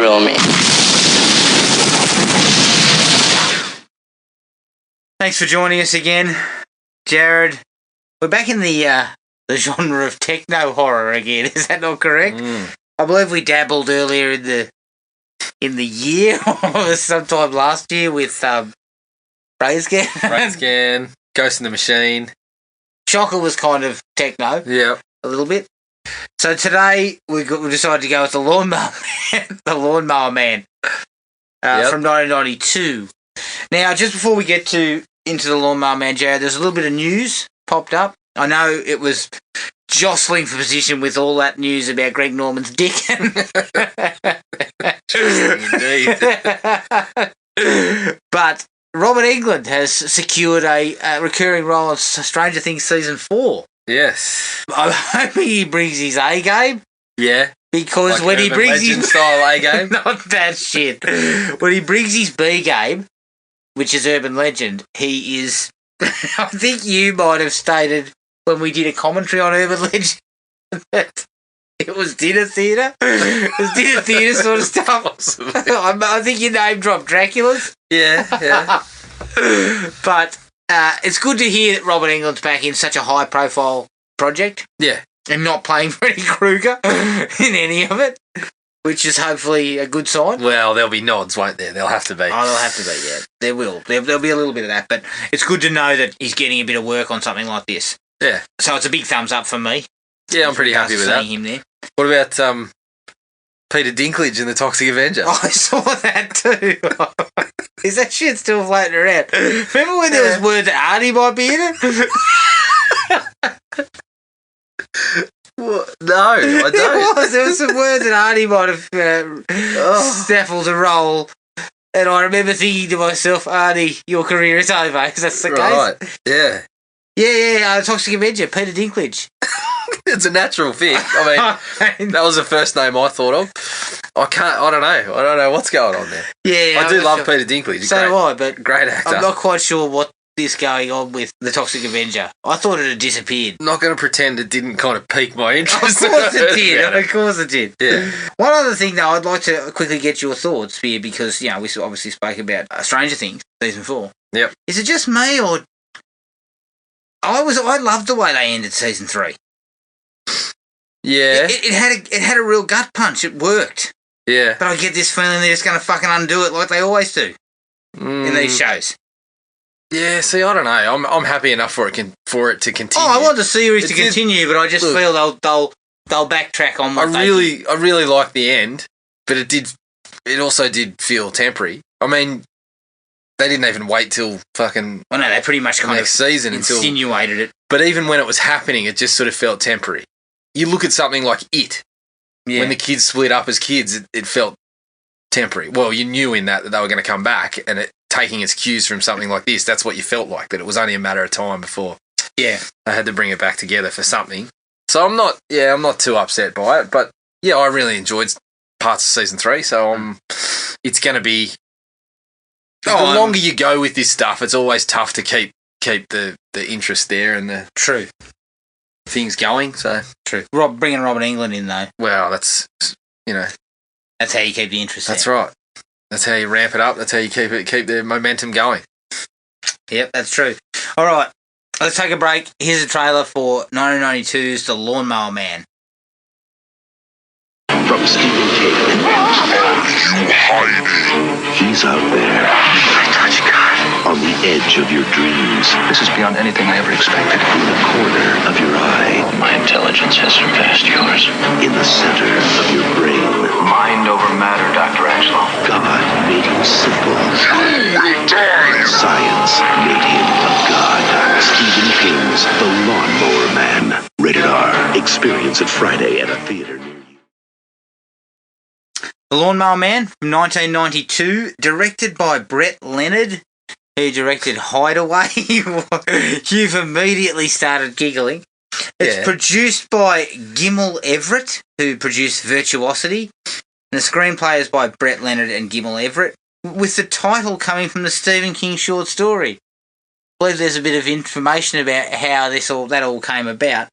thrill me. Thanks for joining us again, Jared. We're back in the genre of techno horror again. Is that not correct? I believe we dabbled earlier in the year or sometime last year with Brain Scan, Ghost in the Machine. Shocker was kind of techno. Yeah. A little bit. So today we decided to go with the Lawnmower Man, from 1992. Now, just before we get into the Lawnmower Man, Jared, there's a little bit of news popped up. I know it was jostling for position with all that news about Greg Norman's dick. Indeed. But Robert Englund has secured a recurring role in Stranger Things Season 4. Yes. I'm hoping he brings his A game. Yeah. Because like when he brings his style A game, not that shit. When he brings his B game, which is Urban Legend, he is. I think you might have stated when we did a commentary on Urban Legend that it was dinner theatre. It was dinner theatre sort of stuff. I think you name dropped Dracula's. Yeah. But it's good to hear that Robert Englund's back in such a high-profile project. Yeah. And not playing Freddy Krueger in any of it, which is hopefully a good sign. Well, there'll be nods, won't there? There'll have to be. Oh, there'll have to be, yeah. There will. There'll be a little bit of that, but it's good to know that he's getting a bit of work on something like this. Yeah. So it's a big thumbs up for me. Yeah, I'm pretty happy with that. Him there. What about Peter Dinklage in The Toxic Avenger? Oh, I saw that too. Is that shit still floating around? Remember when there was word that Arnie might be in it? What? No, I don't. There was some word that Arnie might have snaffled a role, and I remember thinking to myself, Arnie, your career is over. Is that the case? Yeah. Yeah, Toxic Avenger, Peter Dinklage. It's a natural fit. I mean, that was the first name I thought of. I don't know what's going on there. Yeah, I do love Peter Dinklage. So do I, but great actor. I'm not quite sure what is going on with the Toxic Avenger. I thought it had disappeared. Not going to pretend it didn't kind of pique my interest. Of course it did. Of course it did. Yeah. One other thing, though, I'd like to quickly get your thoughts here because, we obviously spoke about Stranger Things, Season 4. Yep. Is it just me or... I loved the way they ended Season 3. Yeah. It had a real gut punch. It worked. Yeah. But I get this feeling they're just going to fucking undo it like they always do in these shows. Yeah, see, I don't know. I'm happy enough for it to continue. Oh, I want the series to continue, but I just feel they'll backtrack on what I really like the end, but it also did feel temporary. I mean, they didn't even wait till fucking I know they pretty much kind next of season insinuated it. But even when it was happening, it just sort of felt temporary. You look at something like It. Yeah. When the kids split up as kids, it felt temporary. Well, you knew in that they were going to come back, and taking its cues from something like this, that's what you felt like, that it was only a matter of time before they had to bring it back together for something. So I'm not too upset by it, but yeah, I really enjoyed parts of Season 3, so it's going to be... the longer you go with this stuff, it's always tough to keep the interest there and the true things going, so... True. Bringing Robert Englund in, though. Well, that's, That's how you keep the interest That's right. That's how you ramp it up. That's how you keep the momentum going. Yep, that's true. All right, let's take a break. Here's a trailer for 1992's The Lawnmower Man. From Stephen King. He's out there. I touch God. On the edge of your dreams. This is beyond anything I ever expected. In the corner of your eye. My intelligence has surpassed yours. In the center of your brain. Mind over matter, Dr. Angelo. God made him simple. Science made him a god. Stephen King's The Lawnmower Man. Rated R. Experience it Friday at a theater near you. The Lawnmower Man from 1992, directed by Brett Leonard, who directed Hideaway. You've immediately started giggling. It's produced by Gimel Everett, who produced Virtuosity. And the screenplay is by Brett Leonard and Gimel Everett, with the title coming from the Stephen King short story. I believe there's a bit of information about how that all came about.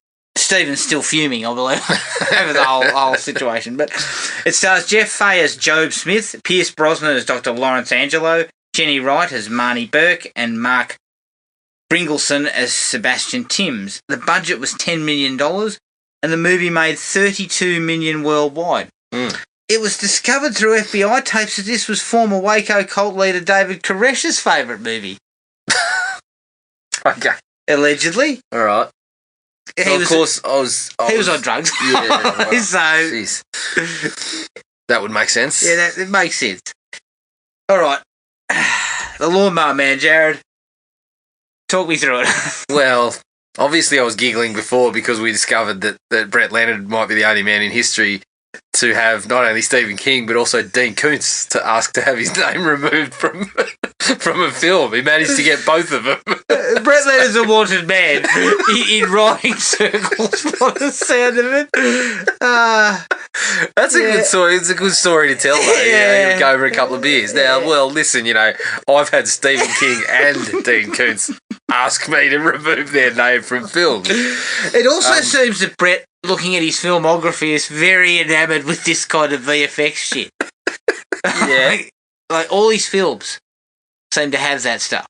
Stephen's still fuming, I believe, over the whole situation. But it stars Jeff Fahey as Job Smith, Pierce Brosnan as Dr. Lawrence Angelo, Jenny Wright as Marnie Burke, and Mark Bringleson as Sebastian Timms. The budget was $10 million, and the movie made $32 million worldwide. It was discovered through FBI tapes that this was former Waco cult leader David Koresh's favourite movie. Okay. Allegedly. All right. He was on drugs. Yeah. Well, so geez. That would make sense. Yeah, it makes sense. All right. The Lawnmower Man, Jared. Talk me through it. Well, obviously I was giggling before because we discovered that Brett Leonard might be the only man in history to have not only Stephen King but also Dean Koontz to ask to have his name removed from a film. He managed to get both of them. Brett Leonard's a wanted man in writing circles by the sound of it. That's a good story. It's a good story to tell, though. Yeah. Go over a couple of beers. Now, well, listen, I've had Stephen King and Dean Koontz ask me to remove their name from films. It also seems that Brett, looking at his filmography, is very enamoured with this kind of VFX shit. Yeah. like all his films seem to have that stuff.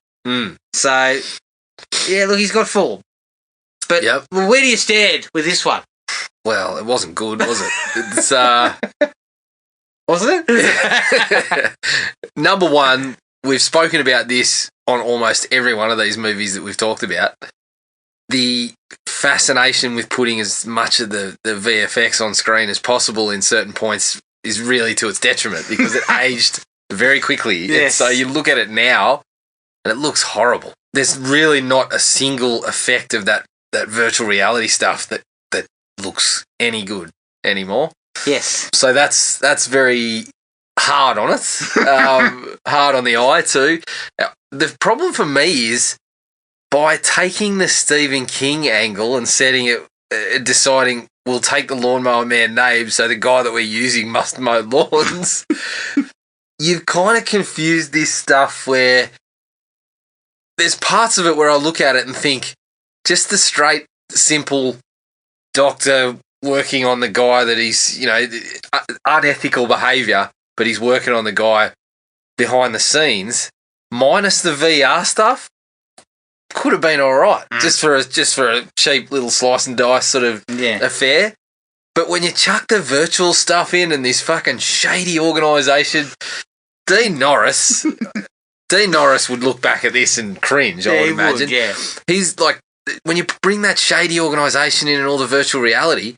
So, yeah, look, he's got form. But well, where do you stand with this one? Well, it wasn't good, was it? It's wasn't it? Number one, we've spoken about this on almost every one of these movies that we've talked about. The fascination with putting as much of the VFX on screen as possible in certain points is really to its detriment because it aged very quickly. Yes. And so you look at it now and it looks horrible. There's really not a single effect of that virtual reality stuff that looks any good anymore. Yes. So that's very hard on it. Hard on the eye too. The problem for me is by taking the Stephen King angle and setting it, deciding we'll take the Lawnmower Man name so the guy that we're using must mow lawns, you've kind of confused this stuff where there's parts of it where I look at it and think just the straight, simple doctor working on the guy that he's, unethical behaviour, but he's working on the guy behind the scenes, minus the VR stuff, could have been all right, just for a cheap little slice and dice sort of affair. But when you chuck the virtual stuff in and this fucking shady organisation, Dean Norris would look back at this and cringe, I would imagine. He's like, when you bring that shady organisation in and all the virtual reality,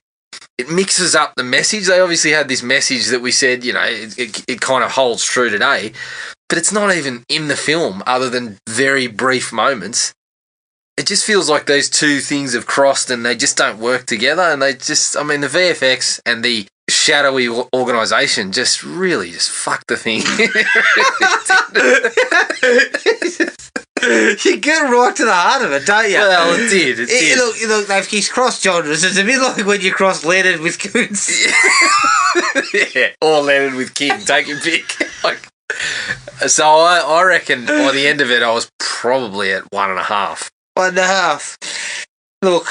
it mixes up the message. They obviously had this message that we said, it kind of holds true today, but it's not even in the film other than very brief moments. It just feels like those two things have crossed and they just don't work together. And the VFX and the shadowy organisation just really fucked the thing. You get right to the heart of it, don't you? Well, it did. Look, he's crossed genres. It's a bit like when you cross Leonard with Koontz. Yeah, or Leonard with King. Take your pick. So I reckon by the end of it, I was probably at 1.5. 1.5. Look,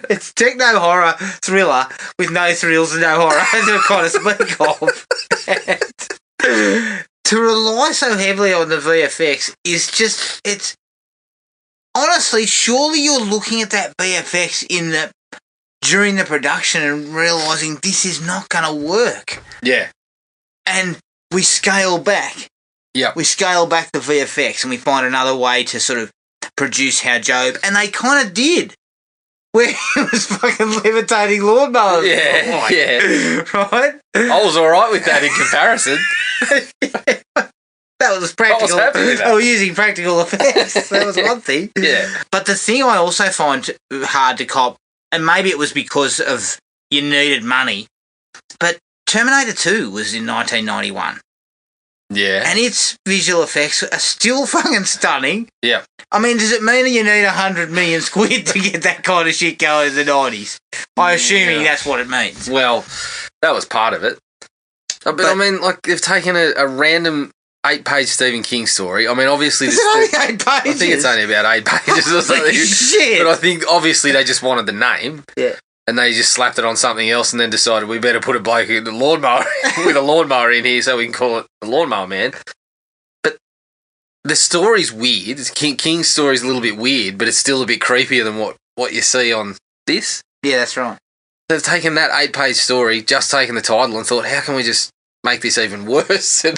it's techno horror thriller with no thrills and no horror to kind of speak of. To rely so heavily on the VFX is just, it's honestly, surely you're looking at that VFX during the production and realising this is not going to work. Yeah. And we scale back. Yeah. We scale back the VFX and we find another way to sort of produce how Job, and they kind of did, where he was fucking levitating lawnmowers. Yeah, yeah. Right? I was all right with that in comparison. That was practical. I was happy with that. They were using practical effects. That was one thing. Yeah. But the thing I also find hard to cop, and maybe it was because of you needed money, but Terminator 2 was in 1991. Yeah. And its visual effects are still fucking stunning. Yeah. I mean, does it mean that you need 100 million squid to get that kind of shit going in the 90s? I'm assuming that's what it means. Well, that was part of it. But I mean, like, they've taken a random 8-page Stephen King story. I mean, obviously... Is it only 8 pages? I think it's only about 8 pages or something. Shit. But I think, obviously, they just wanted the name. Yeah. And they just slapped it on something else and then decided we better put a bloke in the lawnmower with a lawnmower in here so we can call it the Lawnmower Man. But the story's weird. King's story's a little bit weird, but it's still a bit creepier than what you see on this. Yeah, that's right. They've taken that 8-page story, just taken the title and thought, how can we just make this even worse and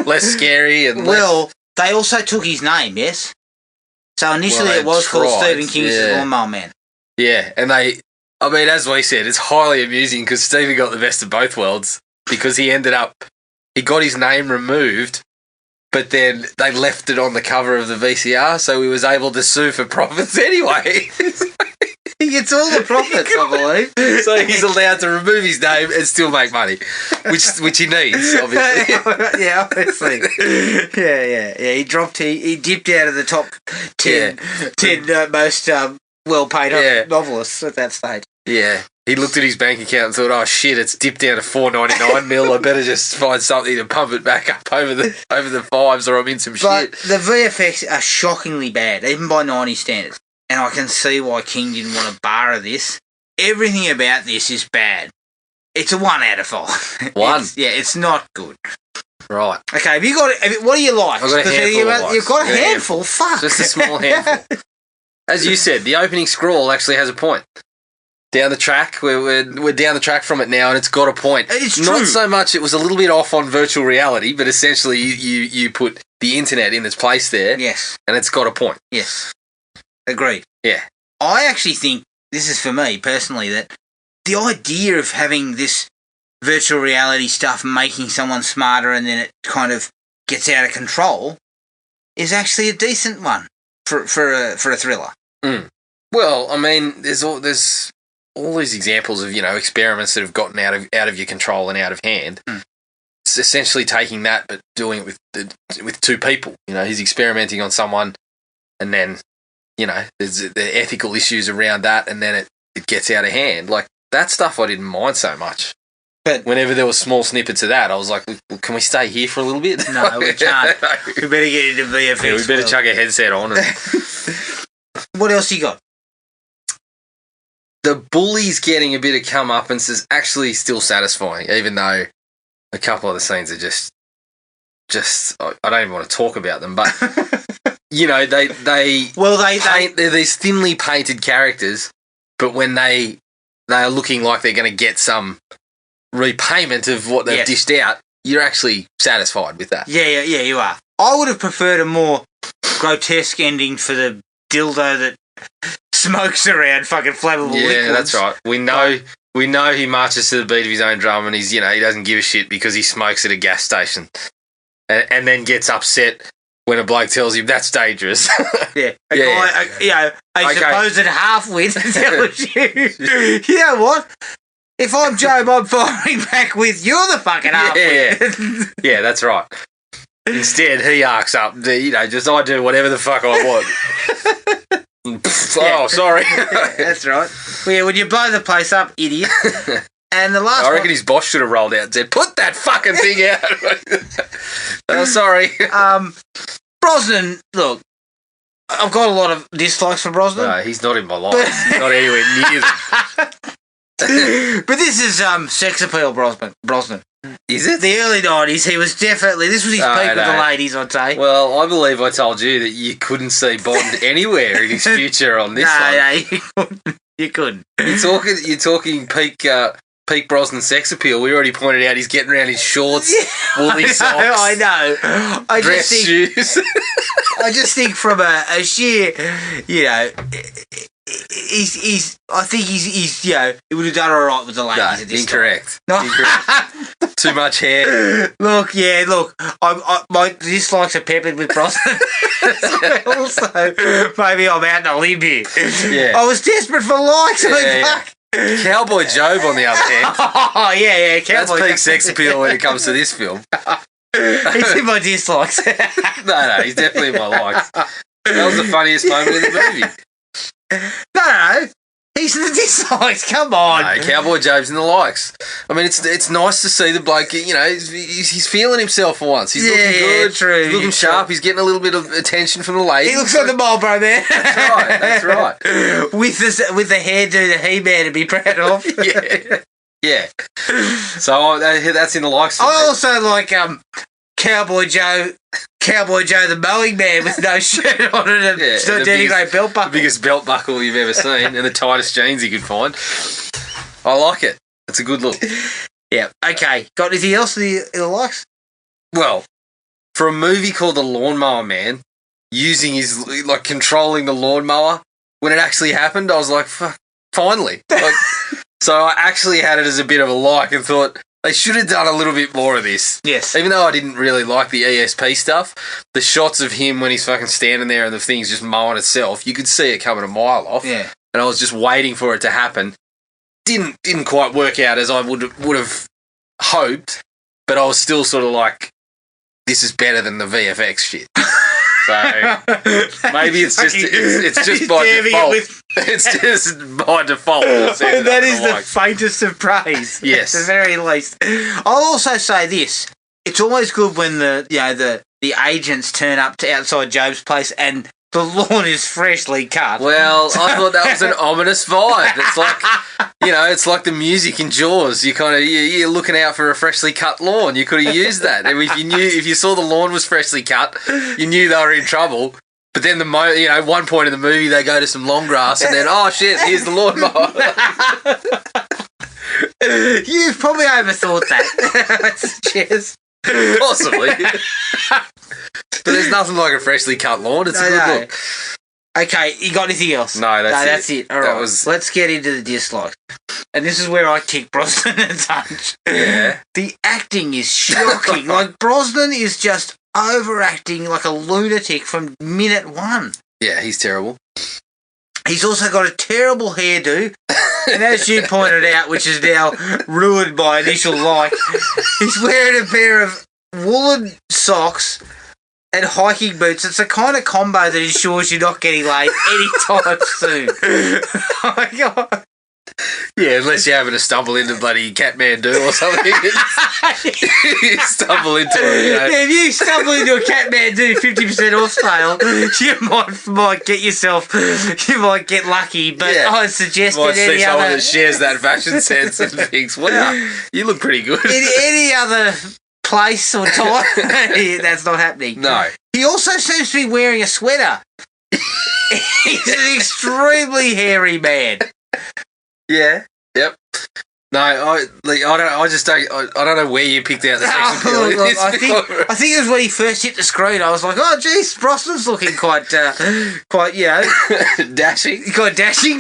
less scary? And they also took his name, yes? So initially it was called Stephen King's Lawnmower Man. Yeah, and I mean, as we said, it's highly amusing because Stephen got the best of both worlds because he got his name removed, but then they left it on the cover of the VCR, so he was able to sue for profits anyway. He gets all the profits, I believe. So he's allowed to remove his name and still make money, which he needs, obviously. Yeah, obviously. Yeah. He dipped out of the top 10 most well-paid novelists at that stage. Yeah. He looked at his bank account and thought, oh shit, it's dipped down to $4.99 mil. I better just find something to pump it back up over the fives or I'm in some but shit. The VFX are shockingly bad, even by 90 standards. And I can see why King didn't want to borrow this. Everything about this is bad. It's a 1 out of 5. 1? It's not good. Right. Okay, what do you like? I've got a handful. You've got a handful? Fuck. Just a small handful. As you said, the opening scroll actually has a point. Down the track, we're down the track from it now, and it's got a point. It's true. Not so much, it was a little bit off on virtual reality, but essentially you put the internet in its place there. Yes. And it's got a point. Yes. Agreed. Yeah. I actually think, this is for me personally, that the idea of having this virtual reality stuff making someone smarter and then it kind of gets out of control is actually a decent one for a thriller. Mm. Well, I mean, there's all these examples of, experiments that have gotten out of your control and out of hand. Mm. It's essentially taking that but doing it with two people. He's experimenting on someone and then, there's the ethical issues around that and then it gets out of hand. Like, that stuff I didn't mind so much. But whenever there were small snippets of that, I was like, well, can we stay here for a little bit? No, we can't. We better get into VFX. Yeah, we better chuck a headset on. What else you got? The bullies getting a bit of comeuppance is actually still satisfying, even though a couple of the scenes are just I don't even want to talk about them, but they're these thinly painted characters, but when they are looking like they're going to get some repayment of what they've dished out, you're actually satisfied with that. Yeah, you are. I would have preferred a more grotesque ending for the dildo that smokes around fucking flammable liquids. Yeah, that's right. We know he marches to the beat of his own drum and he doesn't give a shit because he smokes at a gas station and then gets upset when a bloke tells him that's dangerous. Yeah. A supposed half-wit tells you, you know what? If I'm Job, I'm firing back with you're the fucking half-wit. Yeah, that's right. Instead, he arcs up, just I do whatever the fuck I want. Oh, sorry. That's right. Well, yeah, when you blow the place up, idiot. And the last I reckon his boss should have rolled out and said, put that fucking thing out. Oh, sorry. Brosnan, look, I've got a lot of dislikes for Brosnan. No, he's not in my life. He's not anywhere near them. But this is sex appeal Brosnan. Is it? The early 90s, he was definitely... This was his peak with the ladies, I'd say. Well, I believe I told you that you couldn't see Bond anywhere in his future on this one. No, you couldn't. You're talking peak Brosnan sex appeal. We already pointed out he's getting around his shorts, woolly socks. I know. Dress shoes. I just think from a sheer, I think he's he would have done all right with the ladies at this incorrect. time. Incorrect. Too much hair. Look, my dislikes are peppered with Brosnan. Also, maybe I'm out on a limb here. Yeah. I was desperate for likes. Cowboy Job, on the other hand. Oh, yeah. That's peak sex appeal when it comes to this film. He's in my dislikes. No, he's definitely in my likes. That was the funniest moment in the movie. No. He's in the dislikes. Come on. No, Cowboy Joe's in the likes. I mean, it's nice to see the bloke. You know, he's feeling himself for once. He's looking good. True. He's looking sharp. He's getting a little bit of attention from the ladies. He looks like the Marlboro Man. That's right. with the hairdo that He-Man to be proud of. Yeah. So that's in the likes. I also like Cowboy Joe the mowing man with no shirt on and a dirty grey belt buckle. The biggest belt buckle you've ever seen and the tightest jeans you could find. I like it. It's a good look. Yeah. Okay. Got anything else in the likes? Well, for a movie called The Lawnmower Man, using his, like, controlling the lawnmower, when it actually happened, I was like, fuck, finally. Like, so I actually had it as a bit of a like and thought, they should have done a little bit more of this. Yes. Even though I didn't really like the ESP stuff, the shots of him when he's fucking standing there and the thing's just mowing itself, you could see it coming a mile off. Yeah. And I was just waiting for it to happen. Didn't quite work out as I would have hoped, but I was still sort of like, this is better than the VFX shit. So maybe it's just by default. It's just by default. That is the faintest of praise. Yes, at the very least. I'll also say this: it's always good when the agents turn up to outside Job's place and the lawn is freshly cut. Well, I thought that was an ominous vibe. It's like, it's like the music in Jaws. You're looking out for a freshly cut lawn. You could have used that. And if you saw the lawn was freshly cut, you knew they were in trouble. But then one point in the movie they go to some long grass and then, oh shit, here's the lawnmower. You've probably overthought that. Cheers. Possibly. But there's nothing like a freshly cut lawn. It's a good look. Okay, you got anything else? No, that's it. All right, let's get into the dislikes. And this is where I kick Brosnan a touch. Yeah. The acting is shocking. Like, Brosnan is just overacting like a lunatic from minute one. Yeah, he's terrible. He's also got a terrible hairdo. And as you pointed out, which is now ruined my initial like, he's wearing a pair of woolen socks and hiking boots. It's the kind of combo that ensures you're not getting laid anytime soon. Oh my God. Yeah, unless you're having to stumble into bloody Kathmandu or something. You stumble into it. If you stumble into a Kathmandu 50% off sale, you might get yourself, you might get lucky, but I suggest you might that see someone that shares that fashion sense and thinks, wow, you look pretty good. In any other place or time, that's not happening. No. He also seems to be wearing a sweater. He's an extremely hairy man. Yeah. Yep. No, I don't know where you picked out the sex appeal. I think it was when he first hit the screen. I was like, oh, geez, Brosnan's looking quite, dashing. Quite dashing.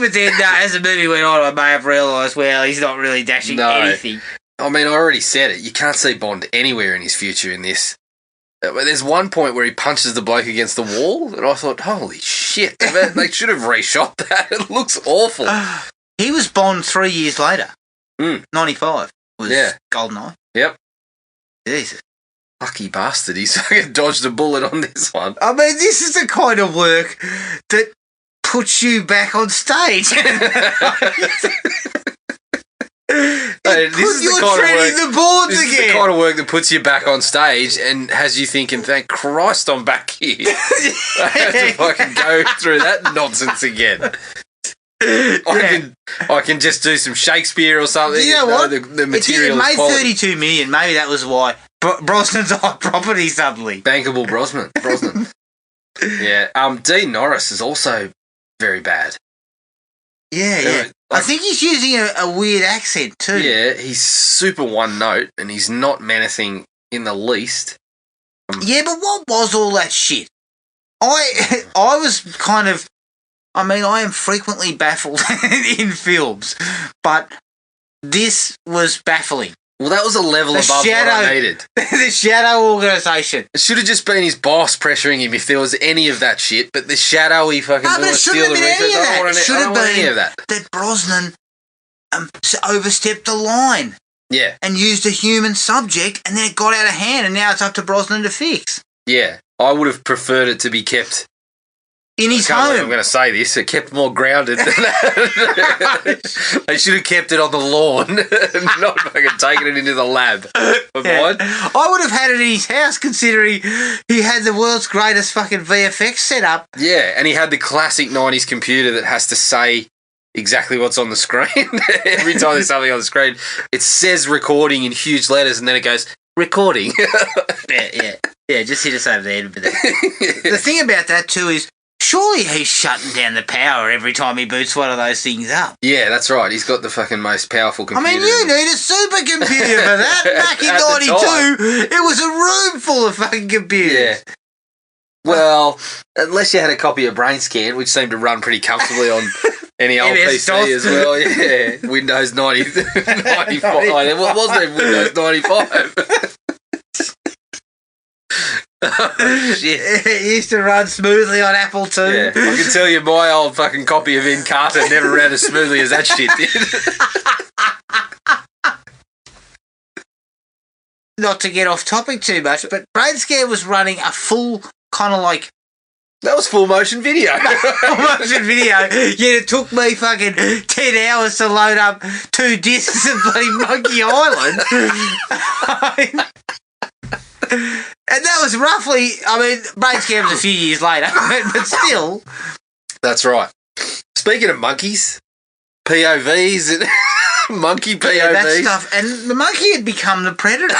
But then, as the movie went on, I may have realised, well, he's not really dashing anything. I mean, I already said it. You can't see Bond anywhere in his future in this. There's one point where he punches the bloke against the wall, and I thought, holy shit, they should have reshot that. It looks awful. He was Bond 3 years later. 95 was GoldenEye. Yep. Jesus. Lucky bastard. He's fucking dodged a bullet on this one. I mean, this is the kind of work that puts you back on stage. This is the kind of work that puts you back on stage and has you thinking, thank Christ I'm back here. I have to fucking go through that nonsense again. I can just do some Shakespeare or something. You know what? The material it made quality. 32 million. Maybe that was why. Brosnan's hot property suddenly. Bankable Brosnan. Yeah. Dean Norris is also very bad. Yeah. I think he's using a weird accent too. Yeah, he's super one note and he's not menacing in the least. Yeah, but what was all that shit? I was kind of... I mean, I am frequently baffled in films, but this was baffling. Well, that was a level above what I needed. The Shadow organisation. It should have just been his boss pressuring him if there was any of that shit, but the shadowy fucking... No, but it shouldn't have been any of that. It should have been that Brosnan overstepped the line. Yeah. And used a human subject, and then it got out of hand, and now it's up to Brosnan to fix. Yeah. I would have preferred it to be kept in his I'm home. going to say this. It kept more grounded than that. They should have kept it on the lawn and not fucking taken it into the lab. Yeah. I would have had it in his house, considering he had the world's greatest fucking VFX setup. Yeah, and he had the classic 90s computer that has to say exactly what's on the screen. Every time there's something on the screen, it says recording in huge letters, and then it goes, recording. Yeah, just hit us over the head with that. The thing about that, too, is surely he's shutting down the power every time he boots one of those things up. Yeah, that's right. He's got the fucking most powerful computer. I mean, you need a supercomputer for that. Back in 92, it was a room full of fucking computers. Yeah. Well, unless you had a copy of Brain Scan, which seemed to run pretty comfortably on any old PC as well. Yeah, Windows 95. What was it? Windows 95. Oh, shit. It used to run smoothly on Apple too. Yeah, I can tell you my old fucking copy of Encarta never ran as smoothly as that shit did. Not to get off topic too much, but Brain Scan was running a full kind of like... That was full motion video. Full motion video. Yet it took me fucking 10 hours to load up 2 discs of bloody Monkey Island. And that was roughly, I mean, Brain Scan was a few years later, but still. That's right. Speaking of monkeys, POVs, and monkey POVs. Yeah, that stuff. And the monkey had become the predator.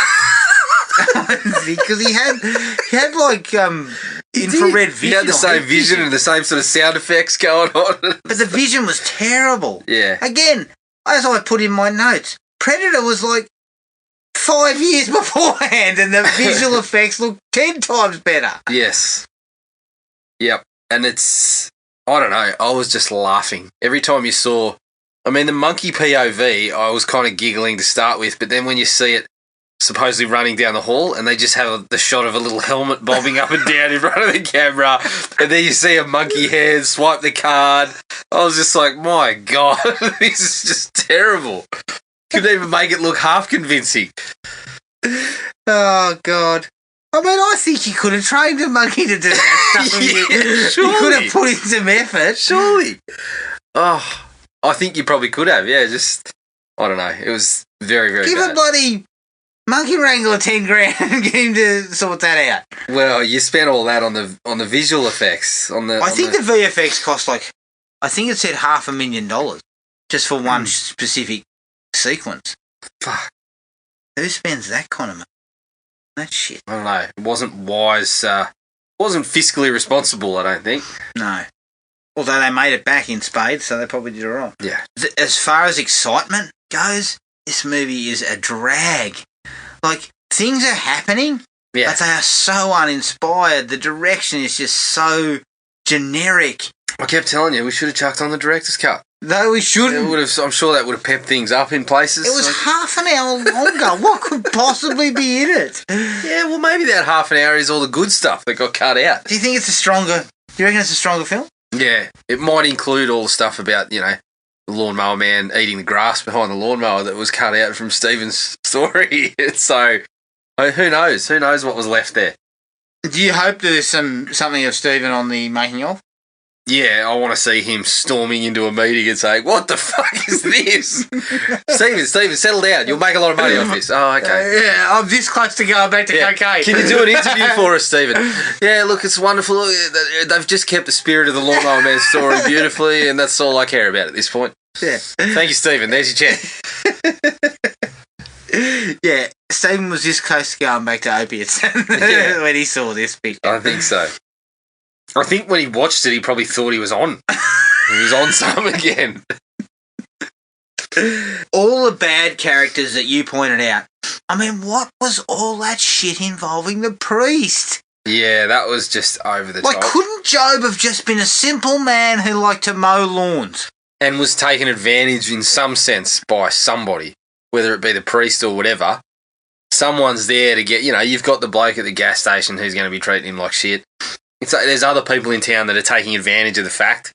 Because he had like infrared vision. He had the same vision and the same sort of sound effects going on. But the vision was terrible. Yeah. Again, as I put in my notes, Predator was like 5 years beforehand, and the visual effects look 10 times better. Yes. Yep. And it's, I don't know, I was just laughing. Every time you saw, I mean, the monkey POV, I was kind of giggling to start with, but then when you see it supposedly running down the hall, and they just have the shot of a little helmet bobbing up and down in front of the camera, and then you see a monkey head swipe the card. I was just like, my God, this is just terrible. Couldn't even make it look half convincing. Oh, God. I mean, I think you could have trained a monkey to do that stuff. You could have put in some effort. Surely. Oh, I think you probably could have, yeah, just, I don't know. It was very, very Give bad. a bloody monkey wrangler 10 grand and get him to sort that out. Well, you spent all that on the visual effects. I think the VFX cost like, I think it said $500,000 just for one specific sequence. Fuck. Who spends that kind of money? That shit. I don't know. It wasn't wise. Wasn't fiscally responsible, I don't think. No. Although they made it back in spades, so they probably did it right. Yeah. As far as excitement goes, this movie is a drag. Like, things are happening, but they are so uninspired. The direction is just so generic. I kept telling you, we should have chucked on the director's cut. No, we shouldn't. I'm sure that would have pepped things up in places. It was half an hour longer. What could possibly be in it? Yeah, well, maybe that half an hour is all the good stuff that got cut out. Do you think it's a stronger... Do you reckon it's a stronger film? Yeah. It might include all the stuff about, the Lawnmower Man eating the grass behind the lawnmower that was cut out from Stephen's story. So, who knows? Who knows what was left there? Do you hope there's something of Stephen on the making of? Yeah, I want to see him storming into a meeting and saying, "What the fuck is this?" Stephen, settle down. You'll make a lot of money off this. Oh, okay. Yeah, I'm this close to going back to cocaine. Can you do an interview for us, Stephen? Yeah, look, it's wonderful. They've just kept the spirit of the Lawnmower Man story beautifully, and that's all I care about at this point. Yeah. Thank you, Stephen. There's your check. Yeah, Stephen was this close to going back to opiates when he saw this picture. I think so. I think when he watched it, he probably thought he was on. He was on some again. All the bad characters that you pointed out. I mean, what was all that shit involving the priest? Yeah, that was just over the top. Like, couldn't Job have just been a simple man who liked to mow lawns? And was taken advantage in some sense by somebody, whether it be the priest or whatever. Someone's there to get, you've got the bloke at the gas station who's going to be treating him like shit. It's like there's other people in town that are taking advantage of the fact.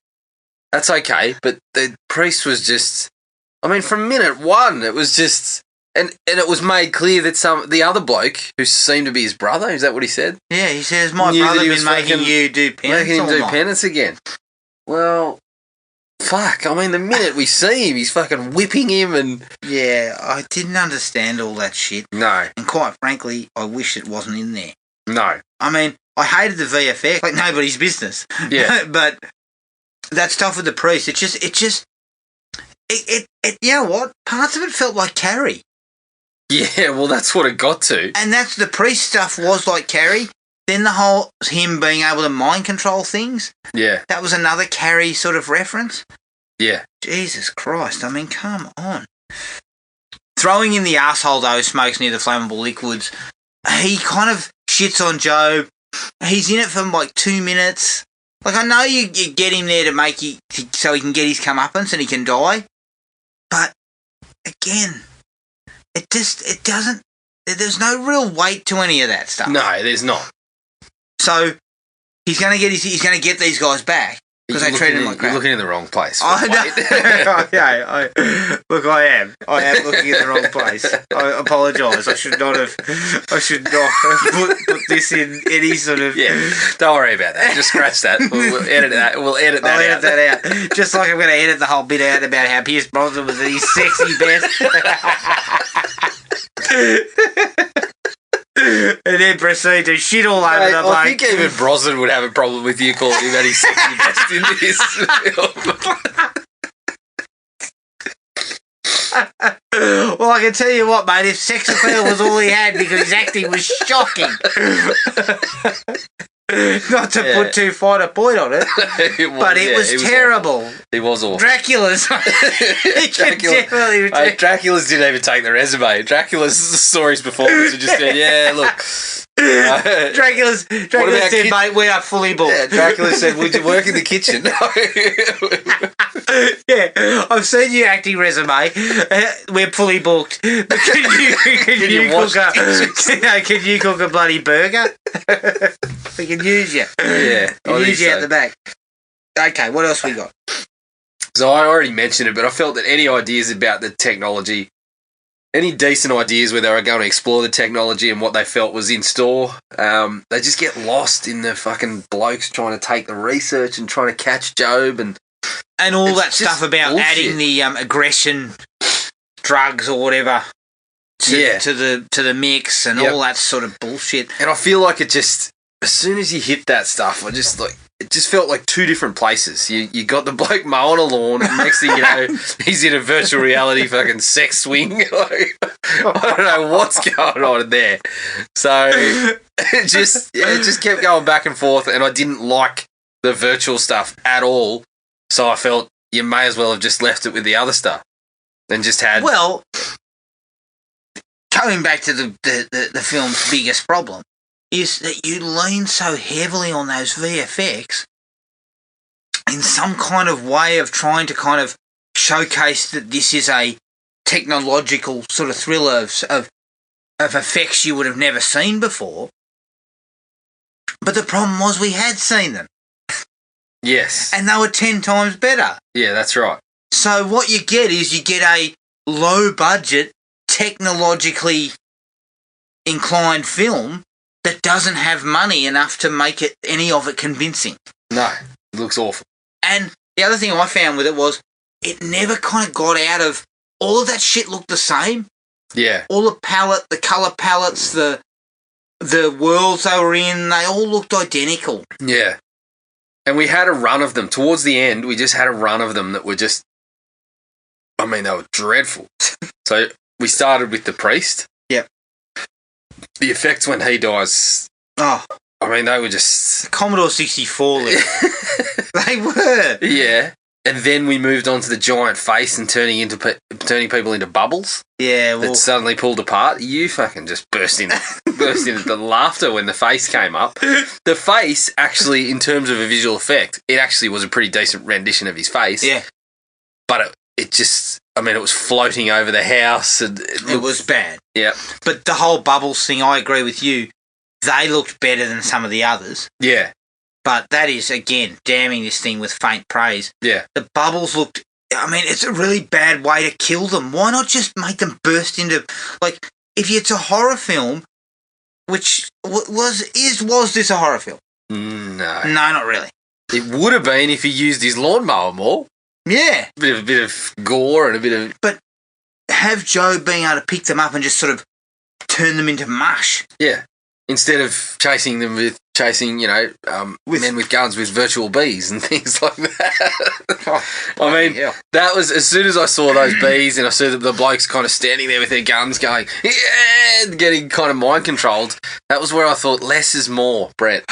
That's okay, but the priest was just... I mean, from minute one, it was just... And it was made clear that the other bloke, who seemed to be his brother, is that what he said? Yeah, he says, my brother been making you do penance. Making him do penance again. Well, fuck. I mean, the minute we see him, he's fucking whipping him and... Yeah, I didn't understand all that shit. No. And quite frankly, I wish it wasn't in there. No. I mean, I hated the VFX like nobody's business. Yeah. But that stuff with the priest, it you know what? Parts of it felt like Carrie. Yeah, well, that's what it got to. And that's the priest stuff was like Carrie. Then the whole him being able to mind control things. Yeah. That was another Carrie sort of reference. Yeah. Jesus Christ. I mean, come on. Throwing in the arsehole, though, who smokes near the flammable liquids. He kind of shits on Job. He's in it for like 2 minutes. Like, I know you get him there so he can get his comeuppance and he can die. But, again... It doesn't, there's no real weight to any of that stuff. No, there's not. So, he's going to get these guys back because they treated him like crap. You're looking in the wrong place. I know. Okay, look, I am looking in the wrong place. I apologise. I should not have put this in any sort of... Yeah, don't worry about that. Just scratch that. We'll edit that. I'll edit that out. Just like I'm going to edit the whole bit out about how Pierce Brosnan was at his sexy best. And then proceed to shit all over the bloke. I think even Brosnan would have a problem with you calling him any sexy best in this film. Well, I can tell you what, mate, if sex appeal was all he had because his acting was shocking. Not to put too fine a point on it, but it was terrible. Awful. It was awful. Dracula's. Dracula's didn't even take the resume. Dracula's saw his performance and just said, yeah, look. Dracula said, mate, we are fully booked. Yeah, Dracula said, would you work in the kitchen? Yeah, I've seen your acting resume. We're fully booked. But can you cook a bloody burger? We can use you. Yeah, we can use you out the back. Okay, what else we got? So I already mentioned it, but I felt that any ideas about the technology, any decent ideas where they were going to explore the technology and what they felt was in store, they just get lost in the fucking blokes trying to take the research and trying to catch Job and all that stuff about bullshit. Adding the aggression drugs or whatever to the mix and all that sort of bullshit. And I feel like it just, as soon as you hit that stuff, it just felt like two different places. You got the bloke mowing a lawn, and next thing you know, he's in a virtual reality fucking sex swing. I don't know what's going on there. So it just kept going back and forth, and I didn't like the virtual stuff at all. So I felt you may as well have just left it with the other stuff and just had... Well, going back to the film's biggest problem is that you lean so heavily on those VFX in some kind of way of trying to kind of showcase that this is a technological sort of thriller of effects you would have never seen before. But the problem was we had seen them. Yes. And they were 10 times better. Yeah, that's right. So what you get is you get a low-budget, technologically inclined film that doesn't have money enough to make any of it convincing. No, it looks awful. And the other thing I found with it was it never kind of got out of... All of that shit looked the same. Yeah. All the colour palettes, the worlds they were in, they all looked identical. Yeah. And we had a run of them. Towards the end, we just had a run of them that were just... I mean, they were dreadful. So we started with the priest. Yep. The effects when he dies... Oh. I mean, they were just... Commodore 64 level. They were. Yeah. And then we moved on to the giant face and turning people into bubbles. Yeah, well... That suddenly pulled apart. You fucking just burst into the laughter when the face came up. The face, actually, in terms of a visual effect, it actually was a pretty decent rendition of his face. Yeah. But it just... I mean, it was floating over the house. And it was bad. Yeah. But the whole bubbles thing, I agree with you. They looked better than some of the others. Yeah. But that is, again, damning this thing with faint praise. Yeah. The bubbles looked I mean, it's a really bad way to kill them. Why not just make them burst into, like, if it's a horror film, which was this a horror film? No. No, not really. It would have been if he used his lawnmower more. Yeah. A bit of gore and a bit of... But have Joe being able to pick them up and just sort of turn them into mush. Yeah. Instead of chasing, men with guns with virtual bees and things like that. I mean, that was, as soon as I saw those bees and I saw the blokes kind of standing there with their guns going, yeah, getting kind of mind controlled, that was where I thought less is more, Brett.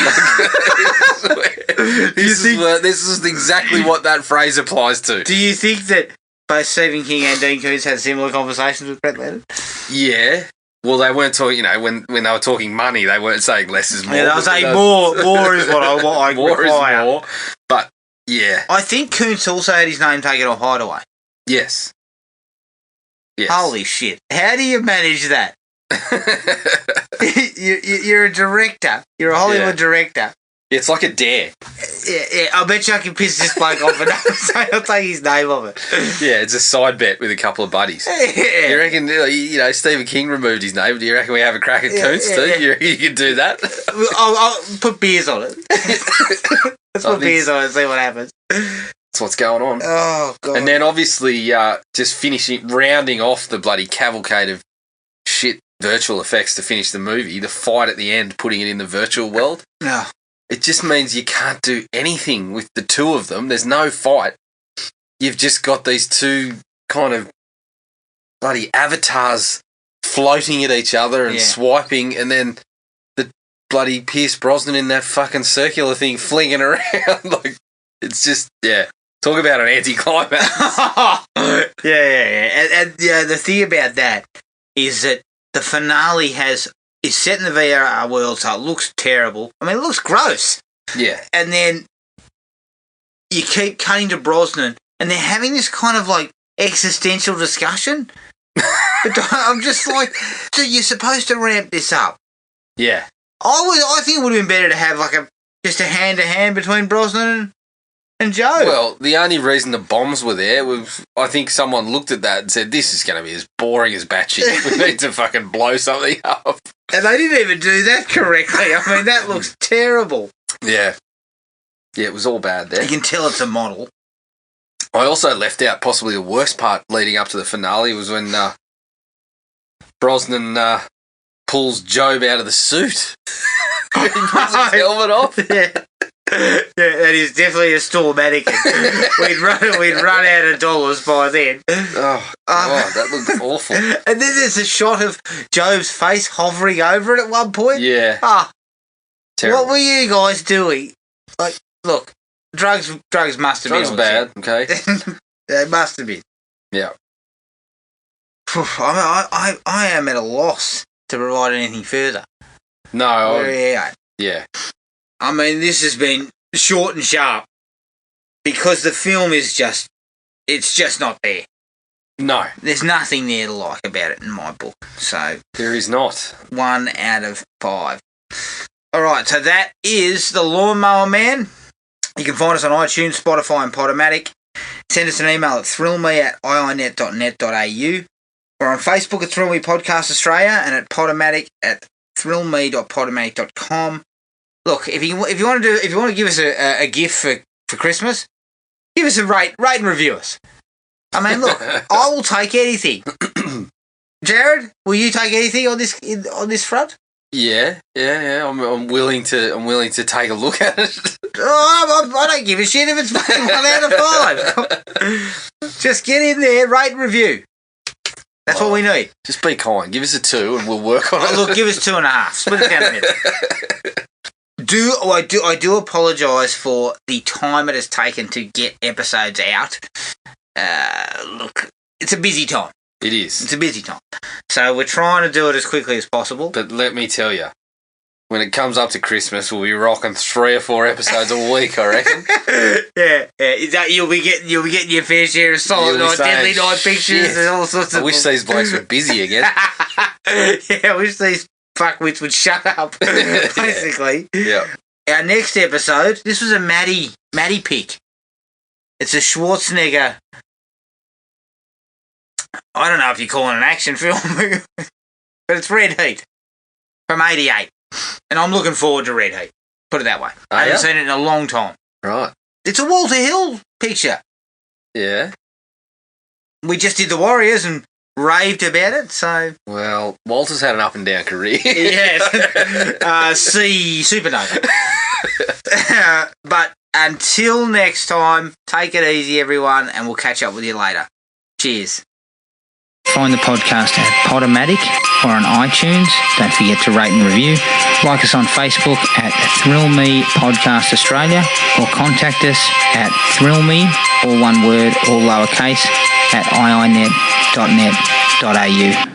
This is exactly what that phrase applies to. Do you think that both Stephen King and Dean Koontz had similar conversations with Brett Leonard? Yeah. Well, they weren't talking, when they were talking money, they weren't saying less is more. Yeah, they were saying more is what I more require. Is more. But, yeah. I think Koontz also had his name taken off Hideaway. Yes. Holy shit. How do you manage that? You're a director. You're a Hollywood director. It's like a dare. Yeah, I bet you I can piss this bloke off enough so I'll take his name off it. Yeah, it's a side bet with a couple of buddies. Yeah. You reckon, Stephen King removed his name. Do you reckon we have a crack at Koontz too? Yeah. You reckon you can do that? I'll put beers on it. Let's put beers on it and see what happens. That's what's going on. Oh, God. And then obviously just rounding off the bloody cavalcade of shit virtual effects to finish the movie, the fight at the end, putting it in the virtual world. No. It just means you can't do anything with the two of them. There's no fight. You've just got these two kind of bloody avatars floating at each other and swiping, and then the bloody Pierce Brosnan in that fucking circular thing flinging around. Like, it's just, talk about an anticlimax. Yeah. And the thing about that is that the finale is set in the VR world, so it looks terrible. I mean, it looks gross. Yeah. And then you keep cutting to Brosnan, and they're having this kind of, like, existential discussion. I'm just like, so you're supposed to ramp this up. Yeah. I think it would have been better to have, like, just a hand-to-hand between Brosnan and Joe. Well, the only reason the bombs were there was, I think someone looked at that and said, this is going to be as boring as batshit. We need to fucking blow something up. And they didn't even do that correctly. I mean, that looks terrible. Yeah. Yeah, it was all bad there. You can tell it's a model. I also left out possibly the worst part leading up to the finale was when Brosnan pulls Job out of the suit. He puts his helmet off. Yeah, that is definitely a store mannequin. We'd run out of dollars by then. Oh, God, that looked awful. And then there's a shot of Job's face hovering over it at one point. Yeah. What were you guys doing? Like, look, drugs must have been. Drugs bad, okay. They must have been. Yeah. I am at a loss to provide anything further. No. Yeah. I mean, this has been short and sharp because the film is it's just not there. No. There's nothing there to like about it in my book. So there is not. 1 out of 5. All right, so that is The Lawnmower Man. You can find us on iTunes, Spotify and Podomatic. Send us an email at thrillme@iinet.net.au. We're on Facebook at Thrill Me Podcast Australia and at Podomatic at thrillme.podomatic.com. Look, if you want to give us a gift for Christmas, give us a rate and review us. I mean, look, I will take anything. Jared, will you take anything on this front? Yeah. I'm willing to take a look at it. I don't give a shit if it's 1 out of 5. Just get in there, rate and review. That's what we need. Just be kind. Give us a 2 and we'll work on it. Look, give us 2.5. Split it down a minute. I do apologise for the time it has taken to get episodes out. Look, it's a busy time. It is. It's a busy time. So we're trying to do it as quickly as possible. But let me tell you, when it comes up to Christmas, we'll be rocking 3 or 4 episodes a week, I reckon. Yeah. Is that you'll be getting your fair share of Silent Night, Deadly Night pictures and all sorts of. I wish these blokes were busy again. Yeah, I wish these fuckwits would shut up. Basically. Yeah. Our next episode. This was a Maddie pick. It's a Schwarzenegger I don't know if you call it an action film, but it's Red Heat from '88, and I'm looking forward to Red Heat. Put it that way. I haven't seen it in a long time. Right. It's a Walter Hill picture. Yeah. We just did The Warriors and raved about it, so... Well, Walter's had an up and down career. Yes. See Supernova. But until next time, take it easy, everyone, and we'll catch up with you later. Cheers. Find the podcast at Podomatic or on iTunes. Don't forget to rate and review. Like us on Facebook at Thrill Me Podcast Australia, or contact us at thrillme, all one word, all lowercase, at iinet.net.au.